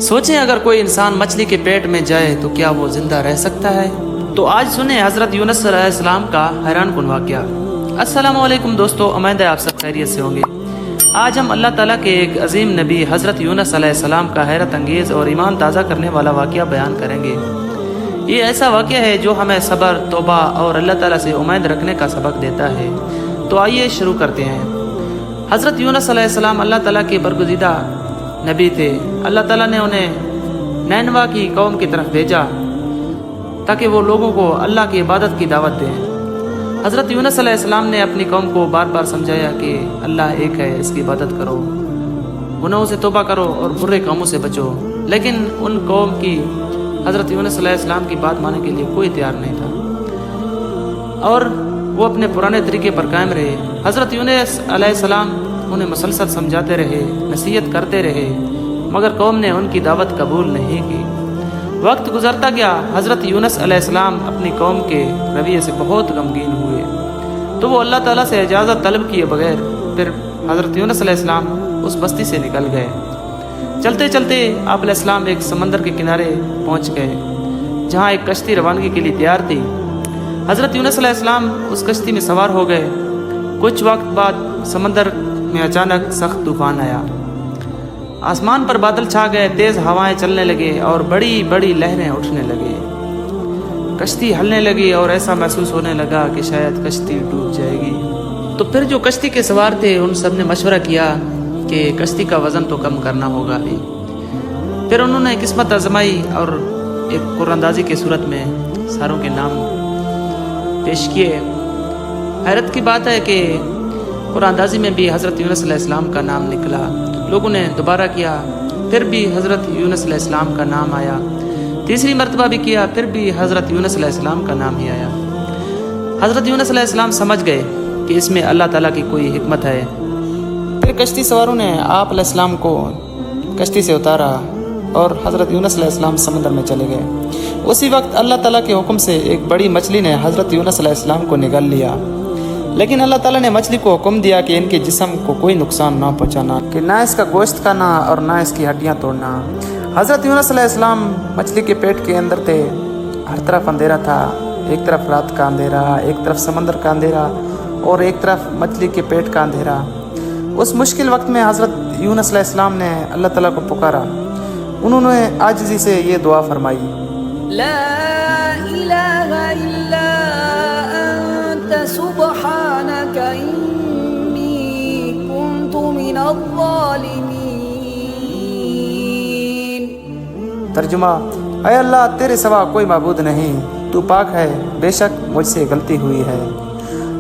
سوچیں اگر کوئی انسان مچھلی کے پیٹ میں جائے تو کیا وہ زندہ رہ سکتا ہے؟ تو آج سنیں حضرت یونس علیہ السلام کا حیران کن واقعہ۔ السلام علیکم دوستو، امید ہے آپ سب خیریت سے ہوں گے۔ آج ہم اللہ تعالیٰ کے ایک عظیم نبی حضرت یونس علیہ السلام کا حیرت انگیز اور ایمان تازہ کرنے والا واقعہ بیان کریں گے۔ یہ ایسا واقعہ ہے جو ہمیں صبر، توبہ اور اللہ تعالیٰ سے امید رکھنے کا سبق دیتا ہے۔ تو آئیے شروع کرتے ہیں۔ حضرت یونس علیہ السلام اللہ تعالیٰ کے برگزیدہ نبی تھے۔ اللہ تعالیٰ نے انہیں نینوا کی قوم کی طرف بھیجا تاکہ وہ لوگوں کو اللہ کی عبادت کی دعوت دیں۔ حضرت یونس علیہ السلام نے اپنی قوم کو بار بار سمجھایا کہ اللہ ایک ہے، اس کی عبادت کرو، گناہوں سے توبہ کرو اور برے کاموں سے بچو، لیکن ان قوم کی حضرت یونس علیہ السلام کی بات ماننے کے لیے کوئی تیار نہیں تھا اور وہ اپنے پرانے طریقے پر قائم رہے۔ حضرت یونس علیہ السلام انہیں مسلسل سمجھاتے رہے، نصیحت کرتے رہے، مگر قوم نے ان کی دعوت قبول نہیں کی۔ وقت گزرتا گیا، حضرت یونس علیہ السلام اپنی قوم کے رویے سے بہت غمگین ہوئے، تو وہ اللہ تعالیٰ سے اجازت طلب کیے بغیر پھر حضرت یونس علیہ السلام اس بستی سے نکل گئے۔ چلتے چلتے آپ علیہ السلام ایک سمندر کے کنارے پہنچ گئے جہاں ایک کشتی روانگی کے لیے تیار تھی۔ حضرت یونس علیہ السلام اس کشتی میں سوار ہو گئے۔ کچھ وقت بعد سمندر میں اچانک سخت طوفان آیا، آسمان پر بادل چھا گئے، تیز ہوائیں چلنے لگے اور بڑی بڑی لہریں اٹھنے لگے۔ کشتی ہلنے لگی اور ایسا محسوس ہونے لگا کہ شاید کشتی ڈوب جائے گی۔ تو پھر جو کشتی کے سوار تھے ان سب نے مشورہ کیا کہ کشتی کا وزن تو کم کرنا ہوگا بھی۔ پھر انہوں نے قسمت آزمائی اور ایک قرآن اندازی کی صورت میں ساروں کے نام پیش کیے۔ حیرت کی بات ہے کہ قرآن اندازی میں بھی حضرت یونس علیہ السلام کا نام نکلا۔ لوگوں نے دوبارہ کیا، پھر بھی حضرت یونس علیہ السلام کا نام آیا۔ تیسری مرتبہ بھی کیا، پھر بھی حضرت یونس علیہ السلام کا نام ہی آیا۔ حضرت یونس علیہ السلام سمجھ گئے کہ اس میں اللہ تعالیٰ کی کوئی حکمت ہے۔ پھر کشتی سواروں نے آپ علیہ السلام کو کشتی سے اتارا اور حضرت یونس علیہ السلام سمندر میں چلے گئے۔ اسی وقت اللہ تعالیٰ کے حکم سے ایک بڑی مچھلی نے حضرت یونس علیہ السلام کو نگل لیا، لیکن اللہ تعالیٰ نے مچھلی کو حکم دیا کہ ان کے جسم کو کوئی نقصان نہ پہنچانا، کہ نہ اس کا گوشت کھانا اور نہ اس کی ہڈیاں توڑنا۔ حضرت یونس علیہ السلام مچھلی کے پیٹ کے اندر تھے، ہر طرف اندھیرا تھا، ایک طرف رات کا اندھیرا، ایک طرف سمندر کا اندھیرا اور ایک طرف مچھلی کے پیٹ کا اندھیرا۔ اس مشکل وقت میں حضرت یونس علیہ السلام نے اللہ تعالیٰ کو پکارا۔ انہوں نے عاجزی سے یہ دعا فرمائی، لا الہ الا انت سبحانک انی کنت من الظالمین۔ ترجمہ: اے اللہ، تیرے سوا کوئی معبود نہیں، تو پاک ہے، بے شک مجھ سے غلطی ہوئی ہے۔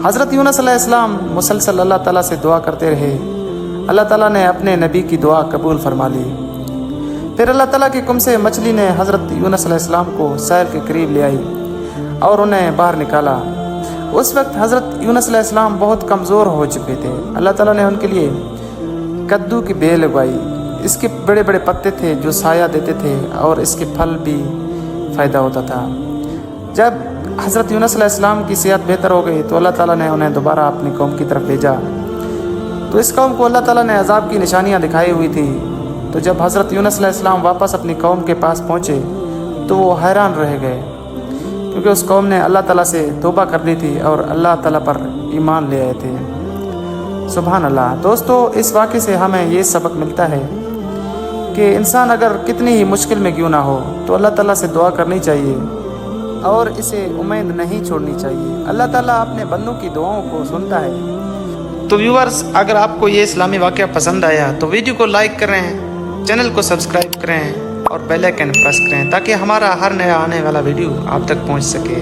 حضرت یونس علیہ السلام مسلسل اللہ تعالیٰ سے دعا کرتے رہے۔ اللہ تعالیٰ نے اپنے نبی کی دعا قبول فرما لی۔ پھر اللہ تعالیٰ کے حکم سے مچھلی نے حضرت یونس علیہ السلام کو ساحل کے قریب لے آئی اور انہیں باہر نکالا۔ اس وقت حضرت یونس علیہ السلام بہت کمزور ہو چکے تھے۔ اللہ تعالیٰ نے ان کے لیے کدو کی بیل اگائی۔ اس کے بڑے بڑے پتے تھے جو سایہ دیتے تھے اور اس کے پھل بھی فائدہ ہوتا تھا۔ جب حضرت یونس علیہ السلام کی صحت بہتر ہو گئی تو اللہ تعالیٰ نے انہیں دوبارہ اپنی قوم کی طرف بھیجا۔ تو اس قوم کو اللہ تعالیٰ نے عذاب کی نشانیاں دکھائی ہوئی تھی۔ تو جب حضرت یونس علیہ السلام واپس اپنی قوم کے پاس پہنچے تو وہ حیران رہ گئے، کیونکہ اس قوم نے اللہ تعالیٰ سے توبہ کر لی تھی اور اللہ تعالیٰ پر ایمان لے آئے تھے۔ سبحان اللہ۔ دوستو، اس واقعے سے ہمیں یہ سبق ملتا ہے کہ انسان اگر کتنی ہی مشکل میں کیوں نہ ہو تو اللہ تعالیٰ سے دعا کرنی چاہیے اور اسے امید نہیں چھوڑنی چاہیے۔ اللہ تعالیٰ اپنے بندوں کی دعاؤں کو سنتا ہے۔ تو ویورز، اگر آپ کو یہ اسلامی واقعہ پسند آیا تو ویڈیو کو لائک کریں، چینل کو سبسکرائب کریں اور بیل آئیکن پریس کریں تاکہ ہمارا ہر نیا آنے والا ویڈیو آپ تک پہنچ سکے۔